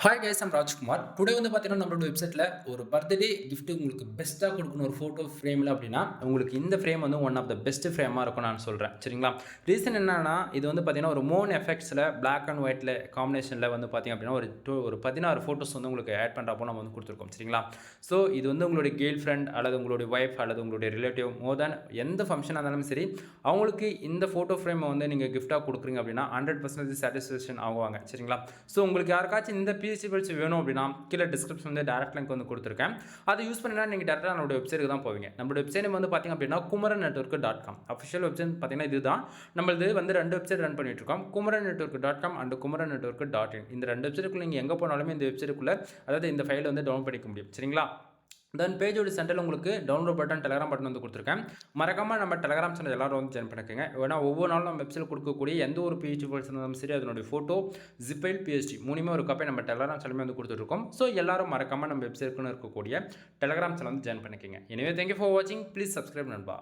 Hi guys I'm Rajkumar. Today வந்து பார்த்தீங்கன்னா, நம்மளோட வெப்சைட்ல ஒரு பர்த்டே கிஃப்ட் உங்களுக்கு பெஸ்ட்டா குடுக்கணும் ஒரு ஃபோட்டோ ஃப்ரேம்ல அப்டின்னா, உங்களுக்கு இந்த ஃப்ரேம் வந்து ஒன் ஆஃப் த பெஸ்ட் ஃப்ரேமா இருக்கும்னு நான் சொல்றேன். சரிங்களா? ரீசன் என்னன்னா, இது வந்து பார்த்தீங்கன்னா, ஒரு மோன் எஃபெக்ட்ஸ்ல பிளாக் அண்ட் ஒயிட்ல காம்பினேஷன்ல வந்து பார்த்தீங்க அப்டின்னா, ஒரு 16 ஃபோட்டோஸ் வந்து உங்களுக்கு ஆட் பண்றப்போ நம்ம வந்து குடுத்துருக்கோம். சரிங்களா? ஸோ இது வந்து உங்களுடைய கேர்ள் ஃபிரெண்ட் அல்லது உங்களுடைய வைஃப் அல்லது உங்களுடைய ரிலேட்டிவ் மோர் தேன் எந்த ஃபங்ஷனா இருந்தாலும் சரி, அவங்களுக்கு இந்த ஃபோட்டோ ஃப்ரேம வந்து நீங்க கிஃப்ட்டா குடுக்குறீங்க அப்டின்னா, 100% சாட்டிஸ்ஃபேக்ஷன் ஆகுவாங்க. சரிங்களா? ஸோ உங்களுக்கு யாருக்காச்சும் இந்த பிசிபிள்ஸ் வேணும் அப்படின்னா கீழே டிஸ்கிரிப்ஷன் வந்து டேரக்ட் லிங்க் வந்து கொடுத்துருக்கேன். அதை யூஸ் பண்ணினா நீங்கள் டேரெக்டாக நம்மளோட வெப்சைட்டுக்கு தான் போவீங்க. நம்மளோட வெப்சைட் வந்து பார்த்தீங்க அப்படின்னா Kumaran network dot com official website பார்த்தீங்கன்னா இதுதான். நம்மளது வந்து 2 வெப்சைட் ரன் பண்ணிட்டு இருக்கோம். Kumaran network dot com and Kumaran network dot in. இந்த 2 வெப்சைட்டுக்குள்ள நீங்கள் எங்கே போனாலுமே இந்த வெப்சைட்டுக்குள்ளே அதாவது இந்த ஃபைலை வந்து டவுன்லோட் பண்ணிக்க முடியும். சரிங்களா? தென் பேஜோட சென்டரில் உங்களுக்கு டவுன்லோட் பட்டன் டெலகிராம் பட்டன் வந்து கொடுத்துருக்கேன். மறக்காமல் நம்ம டெலகிராம் சேனல் எல்லாரும் வந்து ஜாயின் பண்ணிக்கோங்க. ஏன்னா ஒவ்வொரு நாளும் நம்ம வெப்சைட் கொடுக்கக்கூடிய எந்த ஒரு பிஹெச்டி ஃபைல்ஸ் இருந்தாலும் சரி அதனுடைய ஃபோட்டோ ஜிப் ஃபைல் பிஹெச்டி மூணுமே ஒரு காப்பி நம்ம டெலகிராம் சேனலுமே வந்து கொடுத்துட்ருக்கோம். ஸோ எல்லாரும் மறக்காமல் நம்ம வெப்சைட்டுக்குன்னு இருக்கக்கூடிய டெலகிராம் சேனல் வந்து ஜாயின் பண்ணிக்கோங்க. எனவே தேங்க்யூ ஃபார் வாட்சிங். ப்ளீஸ் சப்ஸ்கிரைப் நண்பா.